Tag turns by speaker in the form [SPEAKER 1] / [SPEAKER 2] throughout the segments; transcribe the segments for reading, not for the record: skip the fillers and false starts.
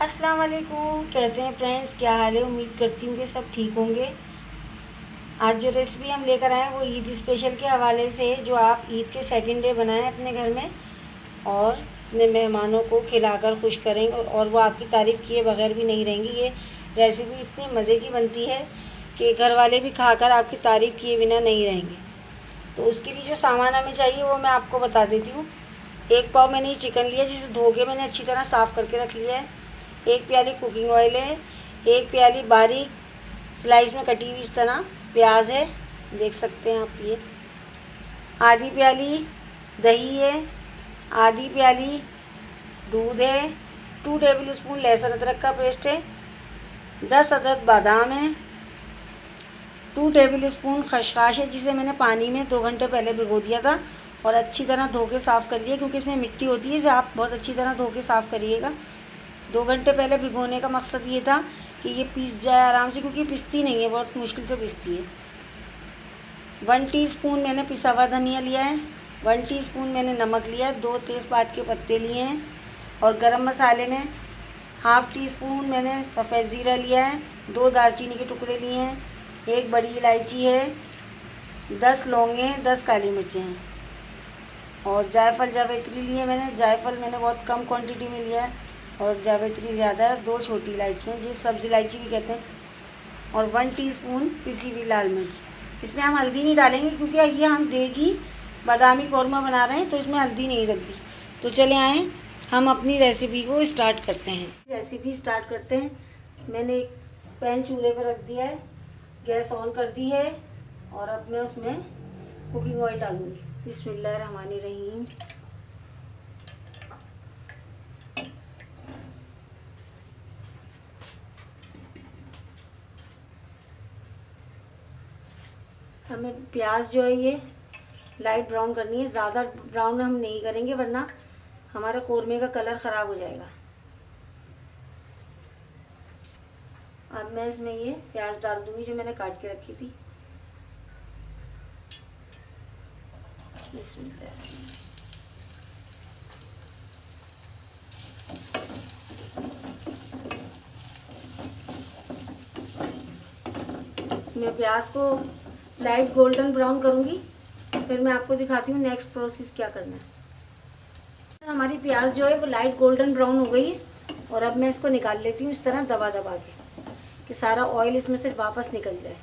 [SPEAKER 1] अस्सलाम वालेकुम। कैसे हैं फ्रेंड्स, क्या हाल है? उम्मीद करती हूँ कि सब ठीक होंगे। आज जो रेसिपी हम लेकर आए हैं वो ईद स्पेशल के हवाले से है, जो आप ईद के सेकंड डे बनाएं अपने घर में और अपने मेहमानों को खिलाकर खुश करेंगे और वो आपकी तारीफ़ किए बगैर भी नहीं रहेंगी। ये रेसिपी इतनी मज़े की बनती है कि घर वाले भी खाकर आपकी तारीफ़ किए बिना नहीं रहेंगे। तो उसके लिए जो सामान हमें चाहिए वो मैं आपको बता देती हूँ। 1 पाव मैंने ये चिकन लिया, जिसे धो के मैंने अच्छी तरह साफ़ करके रख लिया है। 1 प्याली कुकिंग ऑयल है। 1 प्याली बारीक स्लाइस में कटी हुई इस तरह प्याज है, देख सकते हैं आप। ये आधी प्याली दही है। आधी प्याली दूध है। 2 टेबल स्पून लहसुन अदरक का पेस्ट है। 10 अदद बादाम है। 2 टेबल स्पून खसखस है, जिसे मैंने पानी में 2 घंटे पहले भिगो दिया था और अच्छी तरह धो के साफ़ कर लिया, क्योंकि इसमें मिट्टी होती है, इसे आप बहुत अच्छी तरह धो के साफ़ करिएगा। 2 घंटे पहले भिगोने का मकसद ये था कि ये पीस जाए आराम से, क्योंकि पिसती नहीं है, बहुत मुश्किल से पिसती है। 1 टीस्पून मैंने पिसा हुआ धनिया लिया है। 1 टीस्पून मैंने नमक लिया है। 2 तेज़पात के पत्ते लिए हैं और गरम मसाले में ½ टीस्पून मैंने सफ़ेद ज़ीरा लिया है। 2 दालचीनी के टुकड़े लिए हैं। 1 बड़ी इलायची है। 10 लौंगे हैं। 10 काली मिर्चें हैं और जायफल जावित्री लिए मैंने। जायफल मैंने बहुत कम क्वांटिटी में लिया है और जावित्री ज़्यादा है। 2 छोटी इलायची हैं, जिस सब्ज़ इलायची भी कहते हैं, और 1 टीस्पून पिसी हुई लाल मिर्च। इसमें हम हल्दी नहीं डालेंगे, क्योंकि ये हम देगी बादामी कौरमा बना रहे हैं, तो इसमें हल्दी नहीं डलती। तो चले आएँ हम अपनी रेसिपी को स्टार्ट करते हैं। रेसिपी स्टार्ट करते हैं। मैंने एक पैन चूल्हे पर रख दिया है, गैस ऑन कर दी है और अब मैं उसमें कुकिंग ऑयल डालूँगी। बिस्मिल्लाहिर्रहमानिर्रहीम। हमें प्याज जो है ये लाइट ब्राउन करनी है, ज़्यादा ब्राउन हम नहीं करेंगे वरना हमारा कौरमे का कलर ख़राब हो जाएगा। अब मैं इसमें ये प्याज डाल दूँगी जो मैंने काट के रखी थी। मैं प्याज को लाइट गोल्डन ब्राउन करूँगी, फिर मैं आपको दिखाती हूँ नेक्स्ट प्रोसेस क्या करना है। हमारी प्याज जो है वो लाइट गोल्डन ब्राउन हो गई है और अब मैं इसको निकाल लेती हूँ इस तरह दबा दबा के, कि सारा ऑयल इसमें से वापस निकल जाए।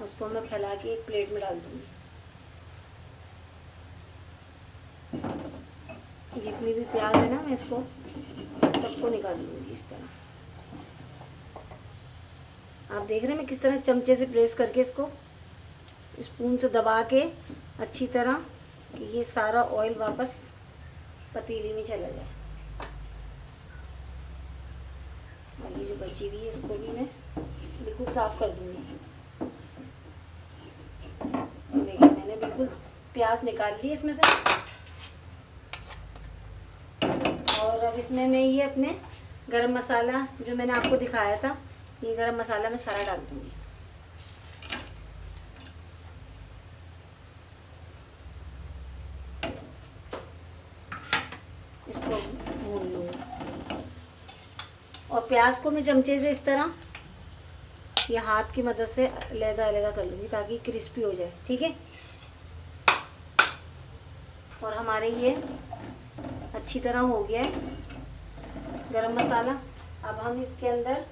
[SPEAKER 1] उसको मैं फैला के एक प्लेट में डाल दूँगी। जितनी भी प्याज है ना, मैं इसको सबको निकाल लूँगी इस तरह। आप देख रहे हैं मैं किस तरह चमचे से प्रेस करके इसको स्पून से दबा के अच्छी तरह, कि ये सारा ऑयल वापस पतीली में चला जाए। और ये जो बची हुई है इसको भी मैं बिल्कुल साफ़ कर दूँगी। देखिए मैंने बिल्कुल प्याज निकाल ली इसमें से और अब इसमें मैं ये अपने गरम मसाला जो मैंने आपको दिखाया था, ये गरम मसाला मैं सारा डाल दूँगी। इसको भून लूँगी और प्याज को मैं चमचे से इस तरह ये हाथ की मदद से अलग-अलग कर लूँगी ताकि क्रिस्पी हो जाए। ठीक है, और हमारे ये अच्छी तरह हो गया है गरम मसाला। अब हम इसके अंदर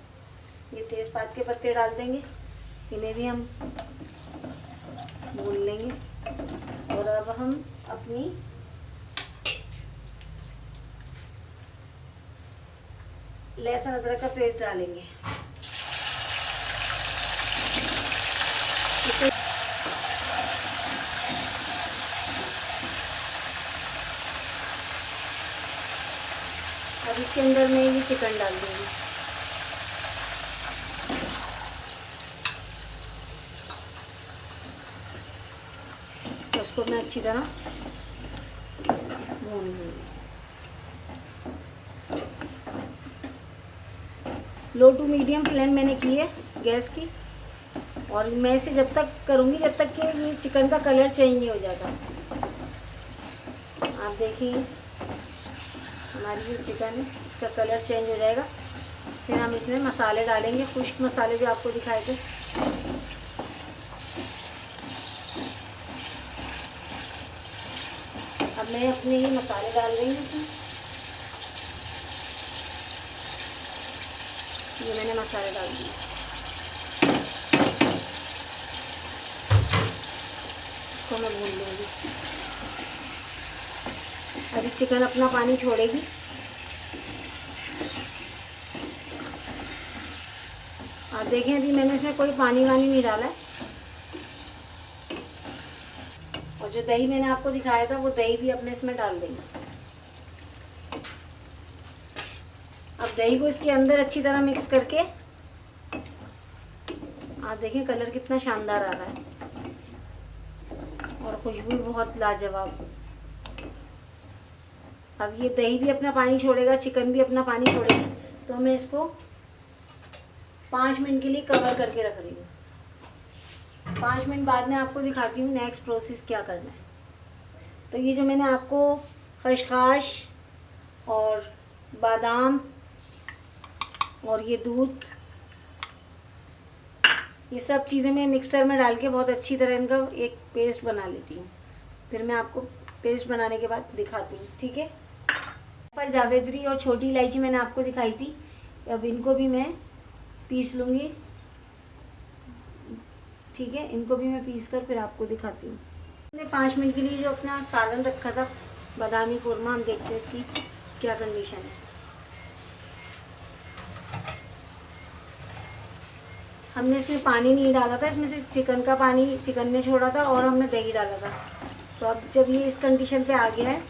[SPEAKER 1] ये तेज़पात के पत्ते डाल देंगे, इन्हें भी हम भून लेंगे। और अब हम अपनी लहसुन अदरक का पेस्ट डालेंगे। अब इसके अंदर मैं ये चिकन डाल दूँगी। तो उसको मैं अच्छी तरह भून लूँगी। लो टू मीडियम फ्लेम मैंने की है गैस की, और मैं इसे जब तक करूँगी जब तक कि ये चिकन का कलर चेंज नहीं हो जाता। आप देखिए हमारी जो चिकन है इसका कलर चेंज हो जाएगा। फिर हम इसमें मसाले डालेंगे, खुश्क मसाले जो आपको दिखाए थे। अब मैं अपने ये मसाले डाल रही हूँ इसमें। ये मैंने मसाले डाल दिए। इसको मैं भून लूँगी। अभी चिकन अपना पानी छोड़ेगी। आप देखें अभी मैंने इसमें कोई पानी वानी नहीं डाला है। और जो दही मैंने आपको दिखाया था वो दही भी अपने इसमें डाल देंगे। अब दही को इसके अंदर अच्छी तरह मिक्स करके, आप देखें कलर कितना शानदार आ रहा है और खुशबू बहुत लाजवाब। अब ये दही भी अपना पानी छोड़ेगा, चिकन भी अपना पानी छोड़ेगा, तो मैं इसको 5 मिनट के लिए कवर करके रख रही हूँ। 5 मिनट बाद में आपको दिखाती हूँ नेक्स्ट प्रोसेस क्या करना है। तो ये जो मैंने आपको खसखस और बादाम और ये दूध, ये सब चीज़ें मैं मिक्सर में डाल के बहुत अच्छी तरह इनका एक पेस्ट बना लेती हूँ। फिर मैं आपको पेस्ट बनाने के बाद दिखाती हूँ, ठीक है। पर जावित्री और छोटी इलायची मैंने आपको दिखाई थी, अब इनको भी मैं पीस लूँगी, ठीक है। इनको भी मैं पीस कर फिर आपको दिखाती हूँ। मैंने 5 मिनट के लिए जो अपना सालन रखा था बादामी कौरमा, हम देखते हैं उसकी क्या कंडीशन है। हमने इसमें पानी नहीं डाला था, इसमें सिर्फ चिकन का पानी चिकन ने छोड़ा था और हमने दही डाला था। तो अब जब ये इस कंडीशन पे आ गया है,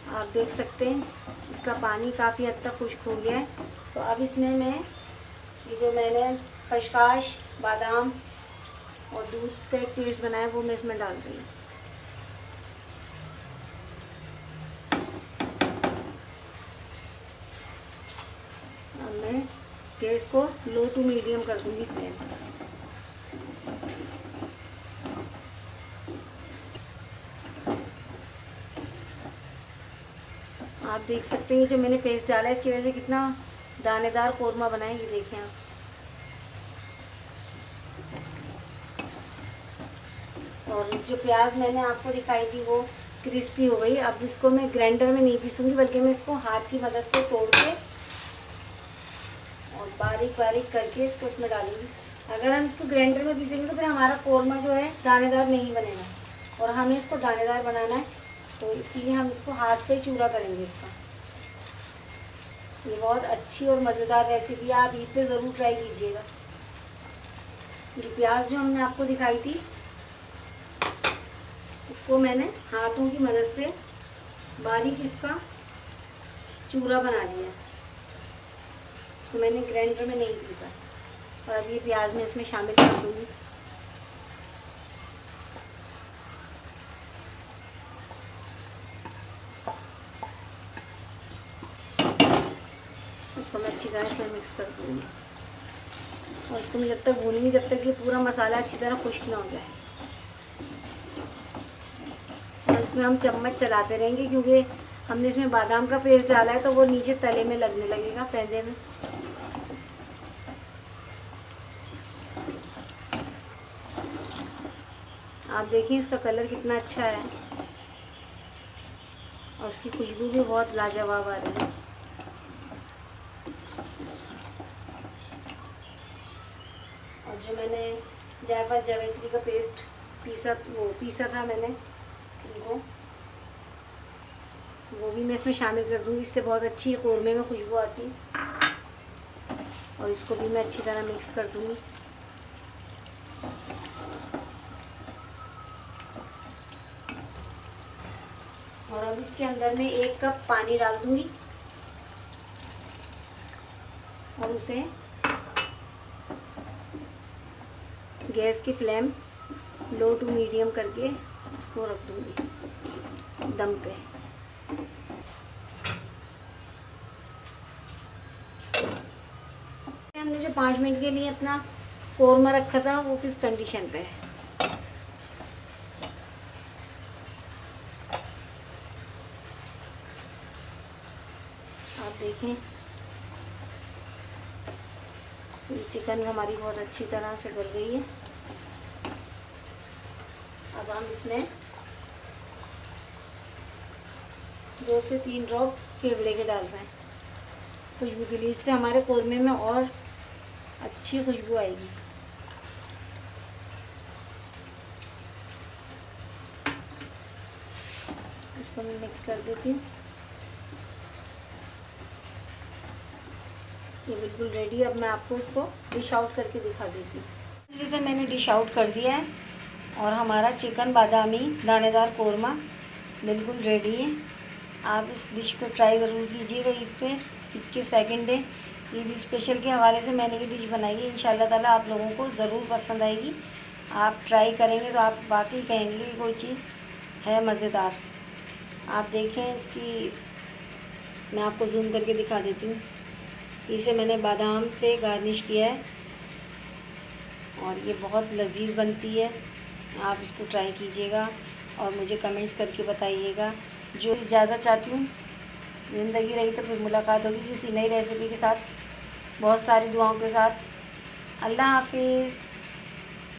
[SPEAKER 1] आप देख सकते हैं इसका पानी काफ़ी हद तक खुश्क हो गया है। तो अब इसमें मैं ये जो मैंने खसखस, बादाम और दूध का एक पेस्ट बनाया वो मैं इसमें डाल रही हूँ। अब मैं गैस को लो टू मीडियम कर दूँगी फ्लेम। आप देख सकते हैं जो मैंने पेस्ट डाला है इसकी वजह से कितना दानेदार कौरमा बना है, ये देखें आप। और जो प्याज मैंने आपको दिखाई थी वो क्रिस्पी हो गई। अब इसको मैं ग्राइंडर में नहीं पीसूँगी, बल्कि मैं इसको हाथ की मदद से तोड़ के और बारीक बारीक करके इसको इसमें डालूंगी। अगर हम इसको ग्राइंडर में पीसेंगे तो फिर हमारा कौरमा जो है दानेदार नहीं बनेगा, और हमें इसको दानेदार बनाना है, तो इसलिए हम इसको हाथ से चूरा करेंगे इसका। ये बहुत अच्छी और मज़ेदार रेसिपी है, आप ईद पे ज़रूर ट्राई कीजिएगा। ये प्याज जो हमने आपको दिखाई थी इसको मैंने हाथों की मदद से बारीक इसका चूरा बना लिया। इसको मैंने ग्राइंडर में नहीं पीसा। और अब ये प्याज मैं इसमें शामिल कर दूँगी। इसको मैं अच्छी तरह से मिक्स कर दूँगी और इसको मैं जब तक भूनूंगी जब तक ये पूरा मसाला अच्छी तरह खुश्क ना हो जाए। और इसमें हम चम्मच चलाते रहेंगे क्योंकि हमने इसमें बादाम का पेस्ट डाला है, तो वो नीचे तले में लगने लगेगा पैदे में। आप देखिए इसका कलर कितना अच्छा है और उसकी खुशबू भी बहुत लाजवाब आ रही है। और जो मैंने जायफल जावित्री का पेस्ट पीसा था मैंने इनको, वो भी मैं इसमें शामिल कर दूँगी। इससे बहुत अच्छी कौरमे में खुशबू आती है। और इसको भी मैं अच्छी तरह मिक्स कर दूँगी। और अब इसके अंदर मैं 1 कप पानी डाल दूँगी और उसे गैस की फ्लेम लो टू मीडियम करके इसको रख दूँगी दम पे। हमने जो 5 मिनट के लिए अपना कौरमा रखा था वो किस कंडीशन पे है। ये चिकन हमारी बहुत अच्छी तरह से गल गई है। अब हम इसमें 2 से 3 ड्रॉप केवड़े के डाल रहे हैं खुशबू के लिए। इससे हमारे कोरमे में और अच्छी खुशबू आएगी। इसको मैं मिक्स कर देती हूँ। ये बिल्कुल रेडी है। अब मैं आपको इसको डिश आउट करके दिखा देती हूँ। जैसे मैंने डिश आउट कर दिया है और हमारा चिकन बादामी दानेदार कोरमा बिल्कुल रेडी है। आप इस डिश को ट्राई ज़रूर कीजिएगा ईद पे, ईद के सेकंड डे। ईद स्पेशल के हवाले से मैंने ये डिश बनाई है। इंशाल्लाह ताला आप लोगों को ज़रूर पसंद आएगी। आप ट्राई करेंगे तो आप वाकई कहेंगे कि कोई चीज़ है मज़ेदार। आप देखें इसकी, मैं आपको जूम करके दिखा देती हूँ। इसे मैंने बादाम से गार्निश किया है और ये बहुत लजीज बनती है। आप इसको ट्राई कीजिएगा और मुझे कमेंट्स करके बताइएगा। जो इजाज़त चाहती हूँ, ज़िंदगी रही तो फिर मुलाकात होगी किसी नई रेसिपी के साथ, बहुत सारी दुआओं के साथ। अल्लाह हाफिज़।